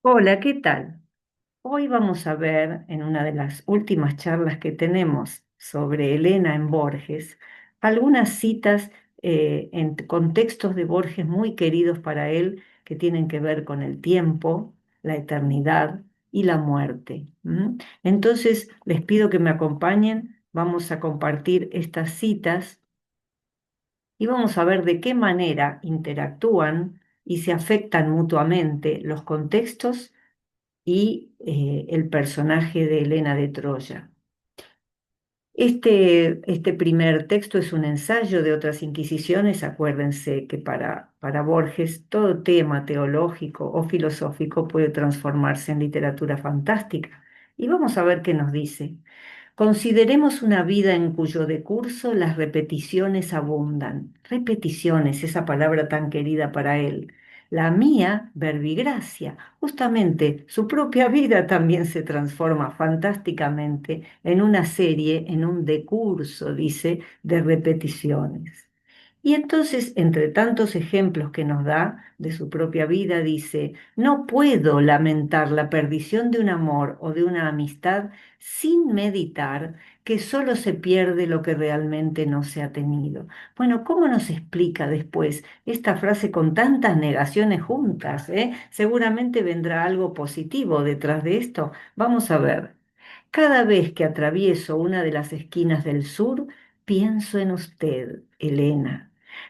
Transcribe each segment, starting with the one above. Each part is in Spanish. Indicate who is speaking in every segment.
Speaker 1: Hola, ¿qué tal? Hoy vamos a ver en una de las últimas charlas que tenemos sobre Elena en Borges, algunas citas en contextos de Borges muy queridos para él que tienen que ver con el tiempo, la eternidad y la muerte. Entonces, les pido que me acompañen, vamos a compartir estas citas y vamos a ver de qué manera interactúan y se afectan mutuamente los contextos y el personaje de Helena de Troya. Este primer texto es un ensayo de otras inquisiciones. Acuérdense que para Borges todo tema teológico o filosófico puede transformarse en literatura fantástica. Y vamos a ver qué nos dice. Consideremos una vida en cuyo decurso las repeticiones abundan. Repeticiones, esa palabra tan querida para él. La mía, verbigracia, justamente su propia vida también se transforma fantásticamente en una serie, en un decurso, dice, de repeticiones. Y entonces, entre tantos ejemplos que nos da de su propia vida, dice, no puedo lamentar la perdición de un amor o de una amistad sin meditar que solo se pierde lo que realmente no se ha tenido. Bueno, ¿cómo nos explica después esta frase con tantas negaciones juntas? Seguramente vendrá algo positivo detrás de esto. Vamos a ver. Cada vez que atravieso una de las esquinas del sur, pienso en usted, Elena.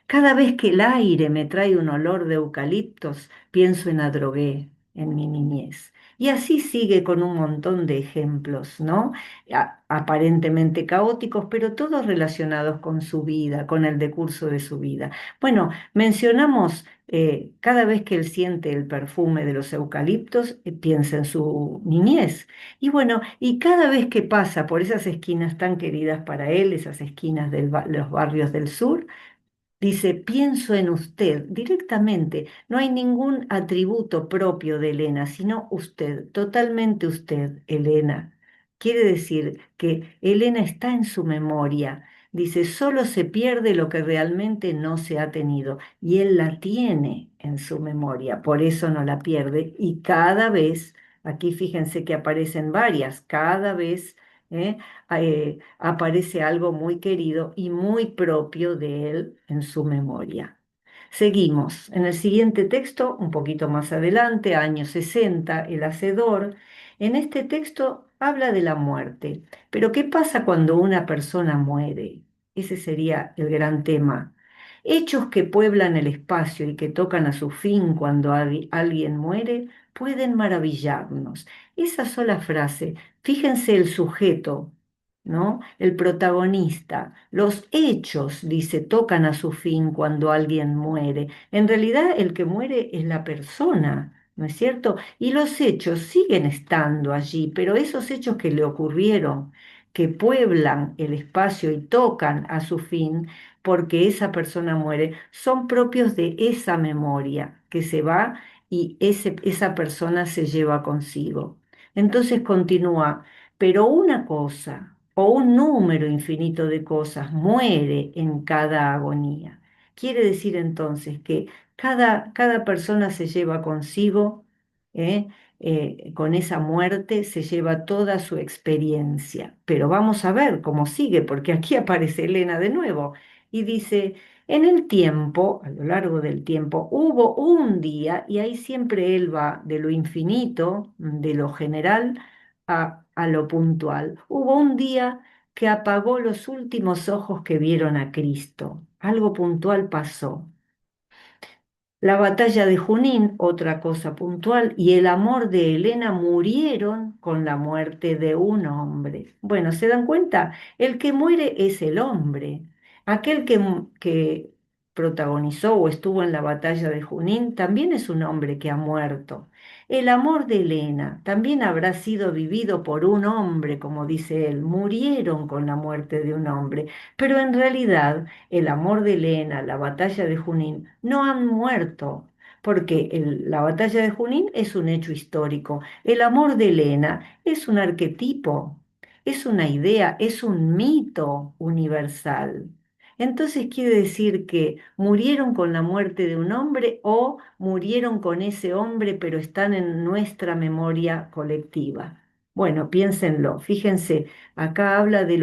Speaker 1: Cada vez que el aire me trae un olor de eucaliptos, pienso en Adrogué, en mi niñez. Y así sigue con un montón de ejemplos, ¿no? Aparentemente caóticos, pero todos relacionados con su vida, con el decurso de su vida. Bueno, mencionamos cada vez que él siente el perfume de los eucaliptos, piensa en su niñez. Y bueno, y cada vez que pasa por esas esquinas tan queridas para él, esas esquinas de los barrios del sur, dice, pienso en usted directamente. No hay ningún atributo propio de Elena, sino usted, totalmente usted, Elena. Quiere decir que Elena está en su memoria. Dice, solo se pierde lo que realmente no se ha tenido y él la tiene en su memoria, por eso no la pierde y cada vez, aquí fíjense que aparecen varias, cada vez ¿eh? Aparece algo muy querido y muy propio de él en su memoria. Seguimos. En el siguiente texto, un poquito más adelante, año 60, El Hacedor. En este texto habla de la muerte. Pero ¿qué pasa cuando una persona muere? Ese sería el gran tema. Hechos que pueblan el espacio y que tocan a su fin cuando alguien muere pueden maravillarnos. Esa sola frase, fíjense el sujeto, ¿no? El protagonista, los hechos, dice, tocan a su fin cuando alguien muere. En realidad el que muere es la persona, ¿no es cierto? Y los hechos siguen estando allí, pero esos hechos que le ocurrieron, que pueblan el espacio y tocan a su fin, porque esa persona muere, son propios de esa memoria que se va y esa persona se lleva consigo. Entonces continúa, pero una cosa o un número infinito de cosas muere en cada agonía. Quiere decir entonces que cada persona se lleva consigo, ¿eh? Con esa muerte se lleva toda su experiencia. Pero vamos a ver cómo sigue, porque aquí aparece Elena de nuevo y dice, en el tiempo, a lo largo del tiempo, hubo un día, y ahí siempre él va de lo infinito, de lo general, a lo puntual. Hubo un día que apagó los últimos ojos que vieron a Cristo. Algo puntual pasó. La batalla de Junín, otra cosa puntual, y el amor de Helena murieron con la muerte de un hombre. Bueno, ¿se dan cuenta? El que muere es el hombre. Aquel que protagonizó o estuvo en la batalla de Junín también es un hombre que ha muerto. El amor de Helena también habrá sido vivido por un hombre, como dice él. Murieron con la muerte de un hombre, pero en realidad el amor de Helena, la batalla de Junín, no han muerto, porque la batalla de Junín es un hecho histórico. El amor de Helena es un arquetipo, es una idea, es un mito universal. Entonces quiere decir que murieron con la muerte de un hombre o murieron con ese hombre, pero están en nuestra memoria colectiva. Bueno, piénsenlo, fíjense, acá habla de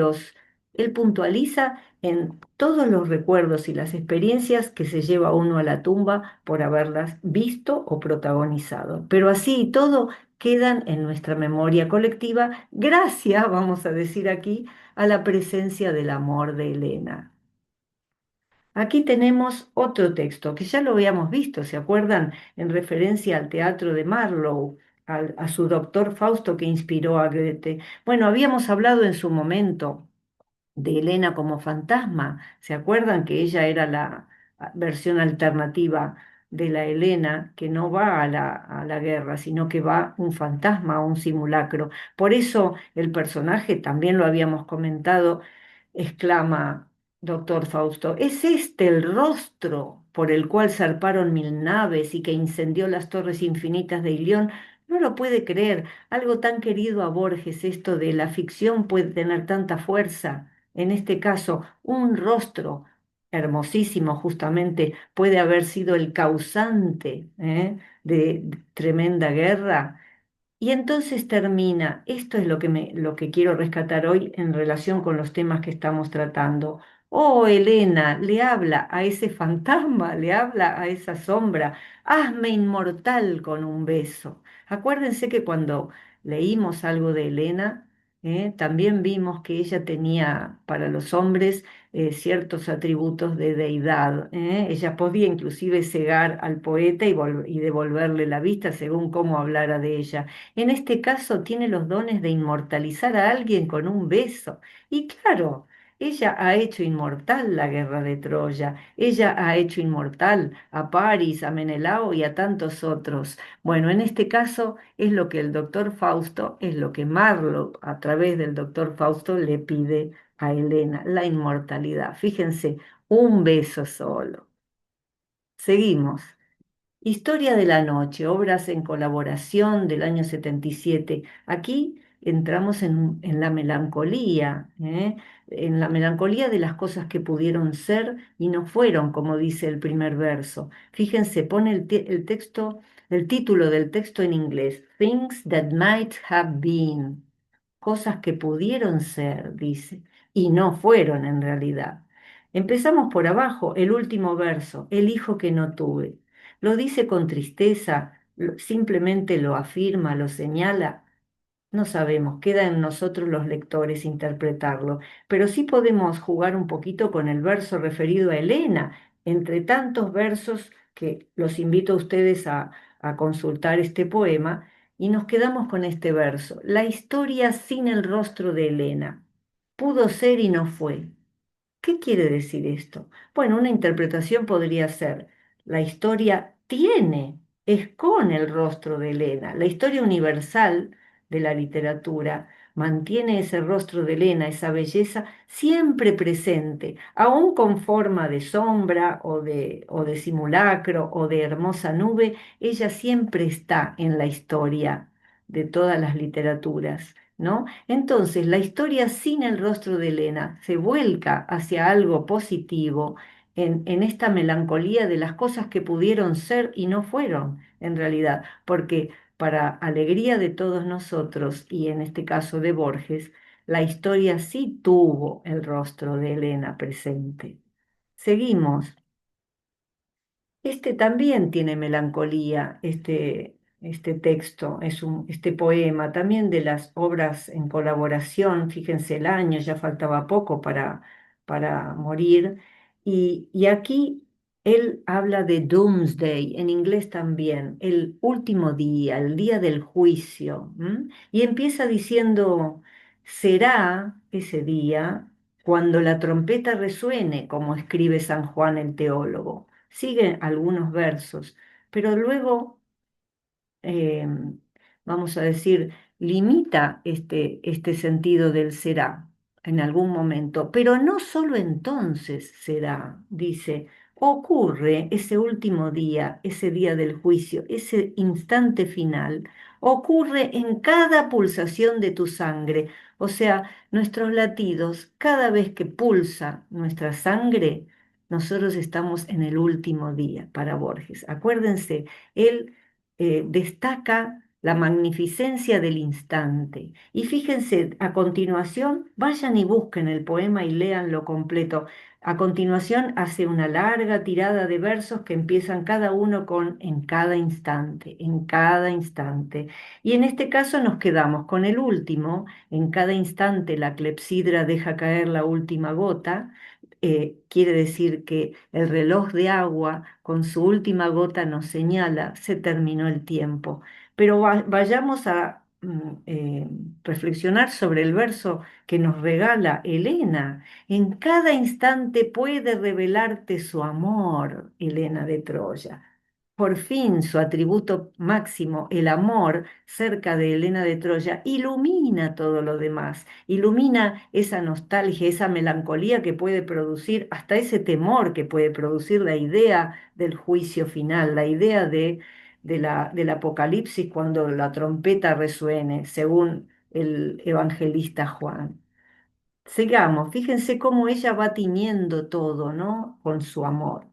Speaker 1: él puntualiza en todos los recuerdos y las experiencias que se lleva uno a la tumba por haberlas visto o protagonizado. Pero así y todo quedan en nuestra memoria colectiva, gracias, vamos a decir aquí, a la presencia del amor de Elena. Aquí tenemos otro texto que ya lo habíamos visto, ¿se acuerdan? En referencia al teatro de Marlowe, a su doctor Fausto que inspiró a Goethe. Bueno, habíamos hablado en su momento de Elena como fantasma. ¿Se acuerdan que ella era la versión alternativa de la Elena que no va a la guerra, sino que va un fantasma, un simulacro? Por eso el personaje, también lo habíamos comentado, exclama doctor Fausto, ¿es este el rostro por el cual zarparon 1000 naves y que incendió las torres infinitas de Ilión? No lo puede creer. Algo tan querido a Borges, esto de la ficción puede tener tanta fuerza. En este caso, un rostro hermosísimo justamente puede haber sido el causante, de tremenda guerra. Y entonces termina, esto es lo que quiero rescatar hoy en relación con los temas que estamos tratando. Oh, Elena, le habla a ese fantasma, le habla a esa sombra, hazme inmortal con un beso. Acuérdense que cuando leímos algo de Elena, también vimos que ella tenía para los hombres ciertos atributos de deidad. Ella podía inclusive cegar al poeta y devolverle la vista según cómo hablara de ella. En este caso tiene los dones de inmortalizar a alguien con un beso. Y claro, ella ha hecho inmortal la guerra de Troya, ella ha hecho inmortal a Paris, a Menelao y a tantos otros. Bueno, en este caso es lo que el doctor Fausto, es lo que Marlowe a través del doctor Fausto le pide a Helena, la inmortalidad. Fíjense, un beso solo. Seguimos. Historia de la noche, obras en colaboración del año 77. Aquí entramos en la melancolía, en la melancolía de las cosas que pudieron ser y no fueron, como dice el primer verso. Fíjense, pone el texto, el título del texto en inglés, Things that might have been, cosas que pudieron ser, dice, y no fueron en realidad. Empezamos por abajo, el último verso, el hijo que no tuve. Lo dice con tristeza, simplemente lo afirma, lo señala. No sabemos, queda en nosotros los lectores interpretarlo, pero sí podemos jugar un poquito con el verso referido a Elena, entre tantos versos que los invito a ustedes a consultar este poema, y nos quedamos con este verso. La historia sin el rostro de Elena. Pudo ser y no fue. ¿Qué quiere decir esto? Bueno, una interpretación podría ser, la historia tiene, es con el rostro de Elena. La historia universal de la literatura mantiene ese rostro de Elena, esa belleza, siempre presente, aún con forma de sombra o de simulacro o de hermosa nube, ella siempre está en la historia de todas las literaturas, ¿no? Entonces, la historia sin el rostro de Elena se vuelca hacia algo positivo en esta melancolía de las cosas que pudieron ser y no fueron en realidad, porque para alegría de todos nosotros, y en este caso de Borges, la historia sí tuvo el rostro de Elena presente. Seguimos. Este también tiene melancolía, este texto, este poema, también de las obras en colaboración, fíjense el año, ya faltaba poco para morir, y aquí él habla de Doomsday, en inglés también, el último día, el día del juicio, y empieza diciendo, será ese día cuando la trompeta resuene, como escribe San Juan el teólogo. Sigue algunos versos, pero luego, eh, vamos a decir, limita este sentido del será en algún momento, pero no solo entonces será, dice, ocurre ese último día, ese día del juicio, ese instante final, ocurre en cada pulsación de tu sangre. O sea, nuestros latidos, cada vez que pulsa nuestra sangre, nosotros estamos en el último día para Borges. Acuérdense, él destaca la magnificencia del instante. Y fíjense, a continuación, vayan y busquen el poema y léanlo completo. A continuación hace una larga tirada de versos que empiezan cada uno con en cada instante, en cada instante. Y en este caso nos quedamos con el último, en cada instante la clepsidra deja caer la última gota. Quiere decir que el reloj de agua con su última gota nos señala, se terminó el tiempo. Pero vayamos a reflexionar sobre el verso que nos regala Elena. En cada instante puede revelarte su amor, Helena de Troya. Por fin su atributo máximo, el amor, cerca de Helena de Troya, ilumina todo lo demás, ilumina esa nostalgia, esa melancolía que puede producir, hasta ese temor que puede producir la idea del juicio final, la idea del apocalipsis cuando la trompeta resuene, según el evangelista Juan. Sigamos, fíjense cómo ella va tiñendo todo, ¿no? Con su amor.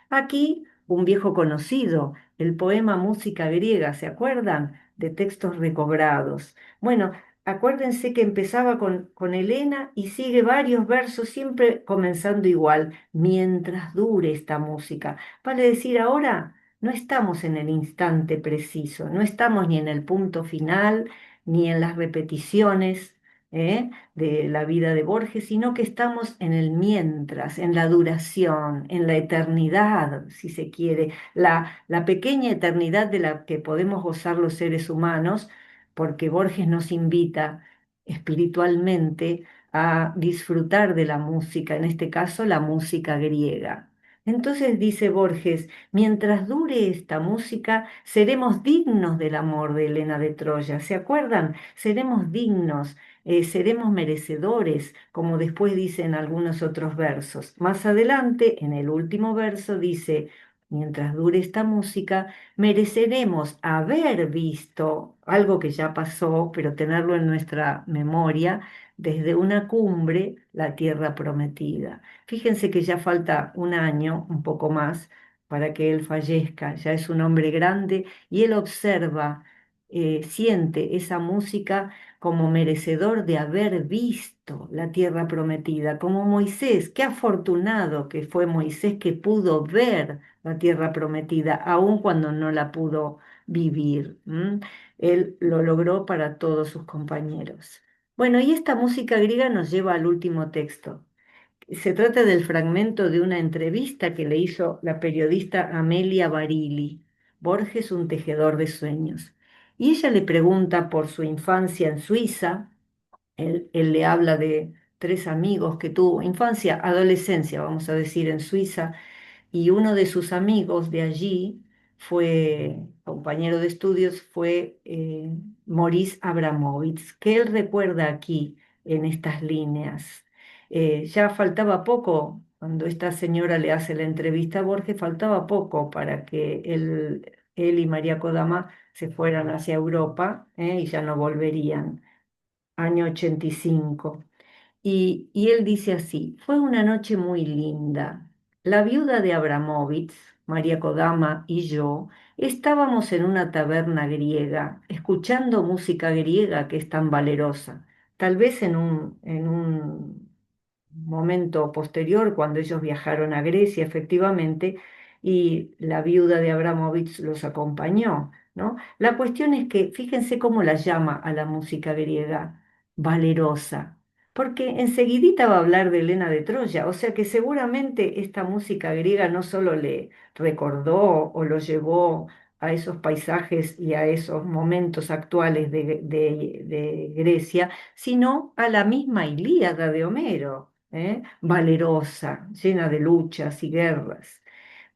Speaker 1: Aquí un viejo conocido, el poema Música griega, ¿se acuerdan? De textos recobrados. Bueno, acuérdense que empezaba con Helena y sigue varios versos, siempre comenzando igual, mientras dure esta música. Vale decir, ahora no estamos en el instante preciso, no estamos ni en el punto final, ni en las repeticiones. De la vida de Borges, sino que estamos en el mientras, en la duración, en la eternidad, si se quiere, la pequeña eternidad de la que podemos gozar los seres humanos, porque Borges nos invita espiritualmente a disfrutar de la música, en este caso la música griega. Entonces dice Borges, mientras dure esta música, seremos dignos del amor de Helena de Troya. ¿Se acuerdan? Seremos dignos, seremos merecedores, como después dice en algunos otros versos. Más adelante, en el último verso, dice, mientras dure esta música, mereceremos haber visto algo que ya pasó, pero tenerlo en nuestra memoria, desde una cumbre, la tierra prometida. Fíjense que ya falta un año, un poco más, para que él fallezca. Ya es un hombre grande y él observa, siente esa música como merecedor de haber visto la tierra prometida, como Moisés, qué afortunado que fue Moisés que pudo ver la tierra prometida, aun cuando no la pudo vivir. Él lo logró para todos sus compañeros. Bueno, y esta música griega nos lleva al último texto. Se trata del fragmento de una entrevista que le hizo la periodista Amelia Barili, Borges, un tejedor de sueños. Y ella le pregunta por su infancia en Suiza. Él le habla de tres amigos que tuvo, infancia, adolescencia, vamos a decir, en Suiza, y uno de sus amigos de allí fue, compañero de estudios, fue Maurice Abramovich, que él recuerda aquí en estas líneas. Ya faltaba poco, cuando esta señora le hace la entrevista a Borges, faltaba poco para que él y María Kodama se fueran hacia Europa, y ya no volverían. Año 85. Y él dice así, fue una noche muy linda. La viuda de Abramovich, María Kodama y yo estábamos en una taberna griega, escuchando música griega que es tan valerosa. Tal vez en un momento posterior, cuando ellos viajaron a Grecia, efectivamente, y la viuda de Abramovich los acompañó, ¿no? La cuestión es que, fíjense cómo la llama a la música griega, valerosa, porque enseguidita va a hablar de Helena de Troya, o sea que seguramente esta música griega no solo le recordó o lo llevó a esos paisajes y a esos momentos actuales de Grecia, sino a la misma Ilíada de Homero, valerosa, llena de luchas y guerras.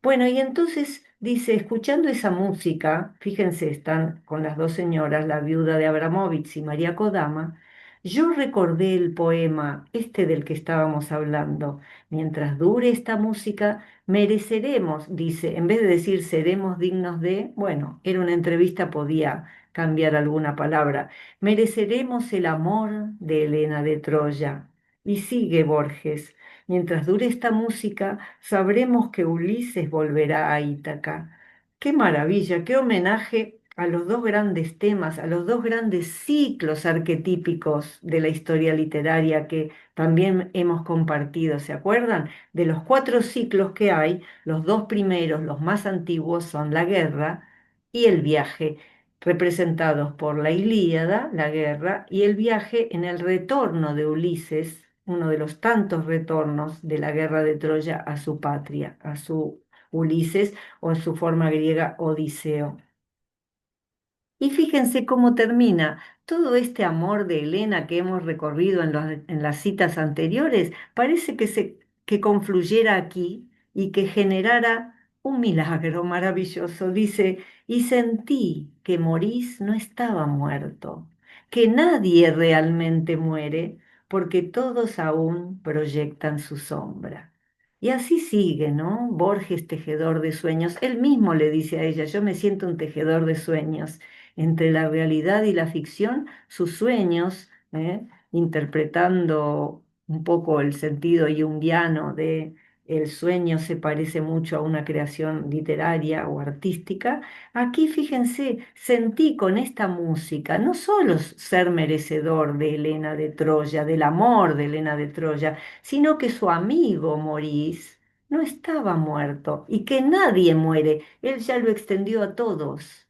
Speaker 1: Bueno, y entonces dice, escuchando esa música, fíjense, están con las dos señoras, la viuda de Abramovich y María Kodama, Yo recordé el poema, este del que estábamos hablando. Mientras dure esta música, mereceremos, dice, en vez de decir seremos dignos de, bueno, era una entrevista, podía cambiar alguna palabra. Mereceremos el amor de Helena de Troya. Y sigue Borges. Mientras dure esta música, sabremos que Ulises volverá a Ítaca. Qué maravilla, qué homenaje a los dos grandes temas, a los dos grandes ciclos arquetípicos de la historia literaria que también hemos compartido. ¿Se acuerdan? De los cuatro ciclos que hay, los dos primeros, los más antiguos, son la guerra y el viaje, representados por la Ilíada, la guerra, y el viaje en el retorno de Ulises, uno de los tantos retornos de la guerra de Troya a su patria, a su Ulises, o en su forma griega Odiseo. Y fíjense cómo termina todo este amor de Helena que hemos recorrido en las citas anteriores, parece que confluyera aquí y que generara un milagro maravilloso. Dice, y sentí que Morís no estaba muerto, que nadie realmente muere, porque todos aún proyectan su sombra. Y así sigue, ¿no? Borges, tejedor de sueños, él mismo le dice a ella, yo me siento un tejedor de sueños entre la realidad y la ficción, sus sueños, interpretando un poco el sentido junguiano de el sueño se parece mucho a una creación literaria o artística. Aquí, fíjense, sentí con esta música no solo ser merecedor de Helena de Troya, del amor de Helena de Troya, sino que su amigo Morís no estaba muerto y que nadie muere. Él ya lo extendió a todos.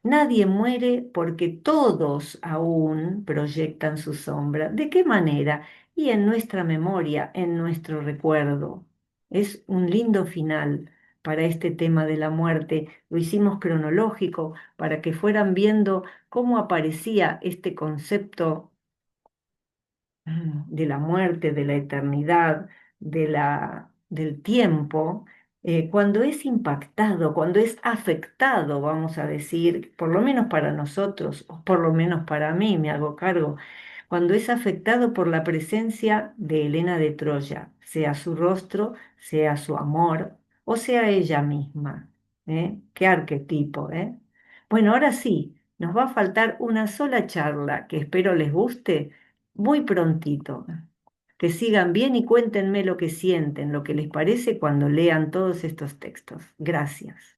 Speaker 1: Nadie muere porque todos aún proyectan su sombra. ¿De qué manera? Y en nuestra memoria, en nuestro recuerdo. Es un lindo final para este tema de la muerte. Lo hicimos cronológico para que fueran viendo cómo aparecía este concepto de la muerte, de la eternidad, del tiempo, cuando es impactado, cuando es afectado, vamos a decir, por lo menos para nosotros, o por lo menos para mí, me hago cargo, cuando es afectado por la presencia de Helena de Troya, sea su rostro, sea su amor, o sea ella misma. ¿Eh? Qué arquetipo, ¿eh? Bueno, ahora sí, nos va a faltar una sola charla que espero les guste muy prontito. Que sigan bien y cuéntenme lo que sienten, lo que les parece cuando lean todos estos textos. Gracias.